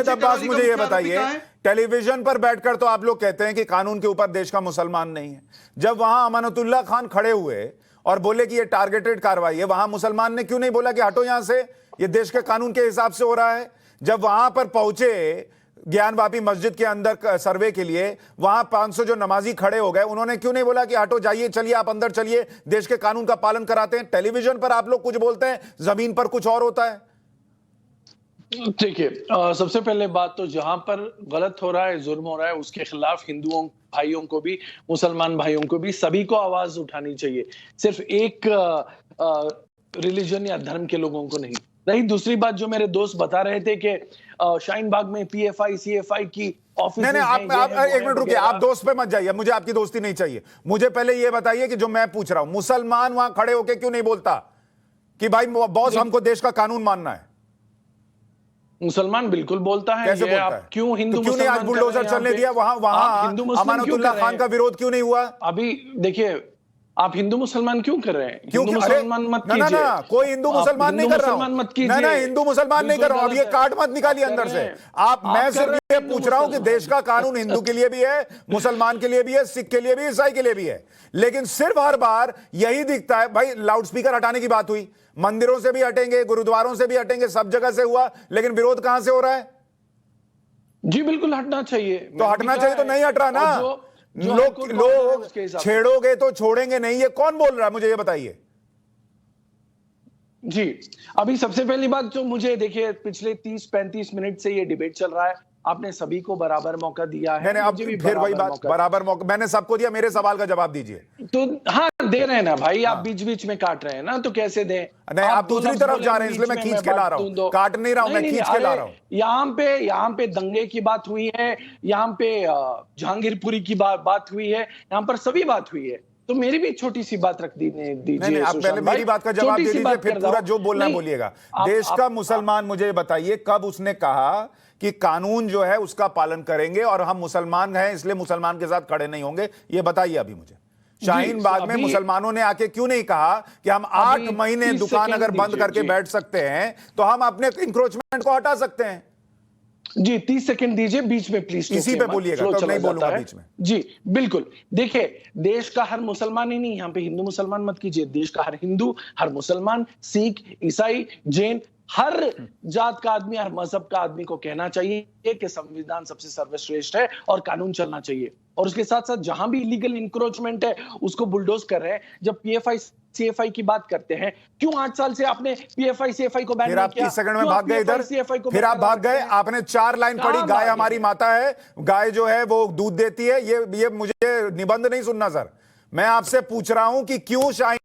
सैयद अब्बास, मुझे ये बताइए, टेलीविजन पर बैठकर तो आप लोग कहते हैं कि कानून के ऊपर देश का मुसलमान नहीं है। जब वहां अमानतुल्लाह खान खड़े हुए और बोले कि ये टारगेटेड कार्रवाई है, वहां मुसलमान ने क्यों नहीं बोला कि हटो यहां से, ये देश के कानून के हिसाब से हो रहा है? जब वहां पर पहुंचे ज्ञानवापी मस्जिद के अंदर सर्वे के लिए, वहां 500 जो नमाजी खड़े हो गए, उन्होंने क्यों नहीं बोला कि हटो, जाइए, चलिए आप अंदर चलिए, देश के कानून का पालन कराते हैं? टेलीविजन पर आप लोग कुछ बोलते हैं, जमीन पर कुछ और होता है। देखिए, सबसे पहले बात तो जहां पर गलत हो रहा है, जुर्म हो रहा है, उसके खिलाफ हिंदुओं भाइयों को भी, मुसलमान भाइयों को भी, सभी को आवाज उठानी चाहिए, सिर्फ एक रिलीजन या धर्म के लोगों को नहीं। रही दूसरी बात, जो मेरे दोस्त बता रहे थे कि शाहीन बाग में पीएफआई सीएफआई की ऑफिस, नहीं, आप एक मिनट रुकिए, आप दोस्त पे मत जाइए, मुझे आपकी दोस्ती नहीं चाहिए। मुझे पहले ये बताइए कि जो मैं पूछ रहा हूं, मुसलमान वहां खड़े होकर क्यों नहीं बोलता कि भाई बॉस, हमको देश का कानून मानना है? मुसलमान बिल्कुल बोलता है। कैसे बोलता आप है? क्यों हिंदू तो क्यों नहीं आज बुलडोजर चलने दिया वहां अमानतुल्लाह खान का विरोध क्यों नहीं हुआ? अभी देखिए, आप हिंदू मुसलमान क्यों कर रहे हैं? क्यों? हिंदू मुसलमान मत कीजिए। ना, कोई हिंदू मुसलमान नहीं कर रहा हूं। ना, हिंदू मुसलमान नहीं कर रहा हूं। अब ये कार्ड मत निकालिए अंदर से। मैं सिर्फ ये पूछ रहा हूं कि देश का कानून हिंदू के लिए भी है, मुसलमान के लिए भी है, सिख के लिए भी, ईसाई के लिए भी है, लेकिन सिर्फ हर बार यही दिखता है। भाई, लाउडस्पीकर हटाने की बात हुई, मंदिरों से भी हटेंगे, गुरुद्वारों से भी हटेंगे, सब जगह से हुआ, लेकिन विरोध कहां से हो रहा है? जी बिल्कुल हटना चाहिए। तो हटना चाहिए, तो नहीं हट रहा ना। लोग छेड़ोगे तो छोड़ेंगे नहीं, ये कौन बोल रहा है, मुझे ये बताइए। जी, अभी सबसे पहली बात जो मुझे, देखिए, पिछले 30-35 मिनट से ये डिबेट चल रहा है, आपने सभी को बराबर मौका दिया है। मैंने अब फिर वही बात, बराबर मौका मैंने सबको दिया, मेरे सवाल का जवाब दीजिए। तो हाँ, दे रहे हैं ना भाई, आप बीच बीच में काट रहे हैं ना, तो कैसे दें? नहीं, आप दूसरी तरफ जा रहे हैं, इसलिए मैं खींच के ला रहा हूं, काट नहीं रहा हूं, मैं खींच के ला रहा हूं। यहाँ पे दंगे की बात हुई है, यहाँ पे जहांगीरपुरी की बात हुई है, यहाँ पर सभी बात हुई है, तो मेरी भी छोटी सी बात रख दीजिए। नहीं, आप पहले मेरी बात का जवाब दे दीजिए, फिर पूरा जो बोलना है बोलिएगा। देश का मुसलमान, मुझे बताइए, कब उसने कहा कि कानून जो है उसका पालन करेंगे और हम मुसलमान हैं इसलिए मुसलमान के साथ खड़े नहीं होंगे? ये बताइए अभी मुझे। शाहीन बाग में मुसलमानों ने आके क्यों नहीं कहा कि हम 8 महीने दुकान अगर बंद करके बैठ सकते हैं तो हम अपने इंक्रोचमेंट को हटा सकते हैं? जी, 30 सेकंड दीजिए बीच में, प्लीज। इसी पे बोलिएगा, तो नहीं बोलूंगा बीच में। जी बिल्कुल। देखिए, देश का हर मुसलमान ही नहीं, यहाँ पे हिंदू मुसलमान मत कीजिए, देश का हर हिंदू, हर मुसलमान, सिख, ईसाई, जैन, हर जात का आदमी, हर मजहब का आदमी को कहना चाहिए कि संविधान सबसे सर्वश्रेष्ठ है और कानून चलना चाहिए। और उसके साथ साथ जहां भी इलीगल इंक्रोचमेंट है उसको बुलडोज कर रहे हैं। जब पीएफआई सीएफआई की बात करते हैं, क्यों 8 साल से आपने पीएफआई सीएफआई को बैन नहीं किया? 30 सेकंड में भाग गए इधर, फिर आप भाग गए। आपने 4 लाइन पढ़ी, गाय हमारी माता है, गाय जो है वो दूध देती है। ये मुझे निबंध नहीं सुनना सर। मैं आपसे पूछ रहा हूं कि क्यों शाहीन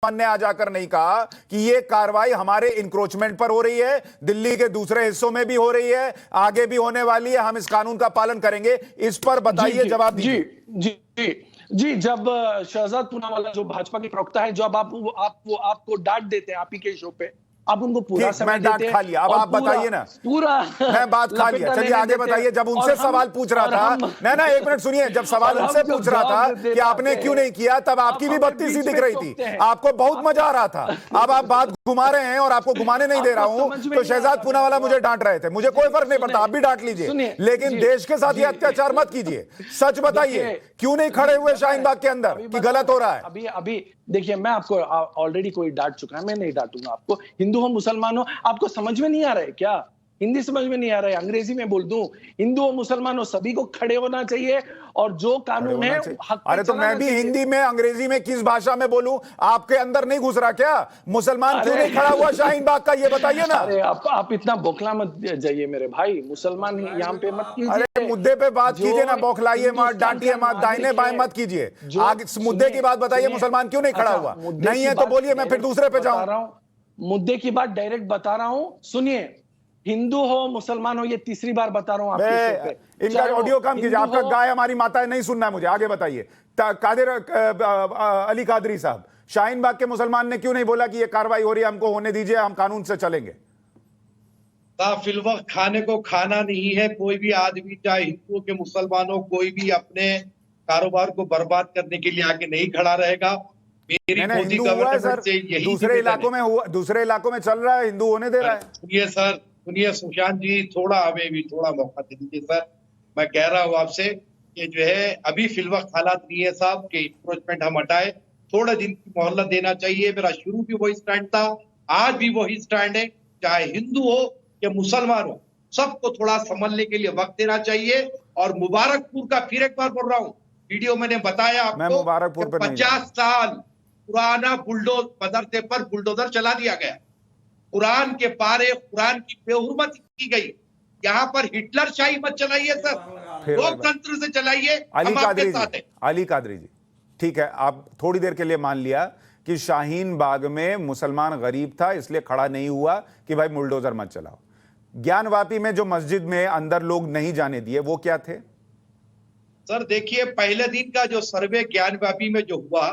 ने आ जाकर नहीं कहा कि ये कार्रवाई हमारे इंक्रोचमेंट पर हो रही है, दिल्ली के दूसरे हिस्सों में भी हो रही है, आगे भी होने वाली है, हम इस कानून का पालन करेंगे? इस पर बताइए, जवाब दीजिए। जी, जब शहजाद पूनावाला जो भाजपा के प्रवक्ता है, जब आपको डांट देते हैं आप ही के शो पे, आप उनको पूरा समय देते हैं। खा लिया, अब आप बताइए ना। पूरा मैं बात खा लिया, चलिए आगे बताइए। जब उनसे सवाल पूछ रहा था, ना 1 मिनट सुनिए, जब सवाल उनसे पूछ रहा था कि आपने क्यों नहीं किया, तब आपकी भी बत्ती सी दिख रही थी, आपको बहुत मजा आ रहा था। अब आप बात घुमा रहे हैं और आपको घुमाने नहीं दे रहा हूं, तो शहजाद पूनावाला मुझे डांट रहे थे, मुझे कोई फर्क नहीं पड़ता, आप भी डांट लीजिए, लेकिन देश के साथ ये अत्याचार मत कीजिए। सच बताइए, क्यों नहीं खड़े हुए शाहीन बाग के अंदर कि गलत हो रहा है? अभी देखिए, मैं आपको ऑलरेडी कोई डांट चुका है, मैं नहीं डांटूंगा आपको। हिंदू हो मुसलमान हो, आपको समझ में नहीं आ रहा है क्या? हिंदी समझ में नहीं आ रहा है, अंग्रेजी में बोल दूं? हिंदू हो मुसलमान हो, सभी को खड़े होना चाहिए और जो कानून है हक। अरे तो मैं भी हिंदी में, अंग्रेजी में, किस भाषा में बोलूं? आपके अंदर नहीं घुस रहा क्या? मुसलमान क्यों नहीं खड़ा हुआ शाहीन बाग का, ये बताइए ना। अरे आप इतना बौखला मत जाइए मेरे भाई, मुसलमान यहाँ पे मत कीजिए। अरे मुद्दे पे बात कीजिए ना, बौखलाइए मत, डांटिए मत, दाहिने बाएं मत कीजिए। आगे मुद्दे की बात बताइए, मुसलमान क्यों नहीं खड़ा हुआ? नहीं है तो बोलिए, मैं फिर दूसरे पे जाऊं। मुद्दे की बात डायरेक्ट बता रहा हूं, सुनिए। हिंदू हो मुसलमान हो, ये तीसरी बार बता रहा हूं आपके शो पे। इनका ऑडियो कम कीजिए, आपका गाय हमारी माता है नहीं सुनना है मुझे। आगे बताइए। कादिर अली कादरी साहब, शाहीन बाग के मुसलमान ने क्यों नहीं बोला कि ये कार्रवाई हो रही है, हमको होने दीजिए, हम कानून से चलेंगे? फिलवक्त खाने को खाना नहीं है। कोई भी आदमी, चाहे हिंदुओं के मुसलमानों, कोई भी अपने कारोबार को बर्बाद करने के लिए आगे नहीं खड़ा रहेगा। मेरी मोदी गवर्नमेंट से यही दूसरे इलाकों में हुआ, दूसरे इलाकों में चल रहा है, हिंदू होने दे रहा है। सुनिए सर, सुनिए सुशांत जी, थोड़ा हमें भी थोड़ा मौका दे दीजिए सर। मैं कह रहा हूँ आपसे कि जो है अभी फिलवक्त हालात नहीं है साहब कि इंक्रोचमेंट हम हटाए, थोड़ा दिन की मोहलत देना चाहिए। मेरा शुरू भी वही स्टैंड था, आज भी वही स्टैंड है, चाहे हिंदू हो या मुसलमान हो, सबको थोड़ा संभलने के लिए वक्त देना चाहिए। और मुबारकपुर का फिर एक बार बोल रहा हूँ, वीडियो मैंने बताया मैं आपको, मुबारकपुर पर नहीं 50 साल पुराना मदरसे पर बुलडोजर चला दिया गया, कुरान के पारे, कुरान की बेहुरमती की गई। यहाँ पर हिटलर शाही मत चलाइए सर, फिर वही बात। लोकतंत्र से चलाइए, अली हम आपके कादरी साथ जी, हैं। अली कादरी जी, ठीक है, आप थोड़ी देर के लिए मान लिया कि शाहीन बाग में मुसलमान गरीब था इसलिए खड़ा नहीं हुआ कि भाई बुलडोजर मत चलाओ। ज्ञानवापी में जो मस्जिद में अंदर लोग नहीं जाने दिए वो क्या थे? सर देखिए, पहले दिन का जो सर्वे ज्ञानवापी में जो हुआ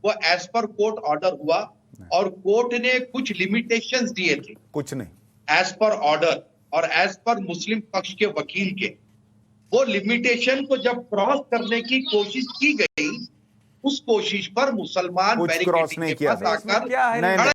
वो एज पर कोर्ट ऑर्डर हुआ, और कोर्ट ने कुछ लिमिटेशंस दिए थे कुछ नहीं। एज पर ऑर्डर और एज पर मुस्लिम पक्ष के वकील के। वो लिमिटेशन को जब क्रॉस करने की कोशिश की गई, उस कोशिश पर मुसलमान कुछ क्रॉस बैरिकेडिंग नहीं के किया पास सर। आकर नहीं, नहीं।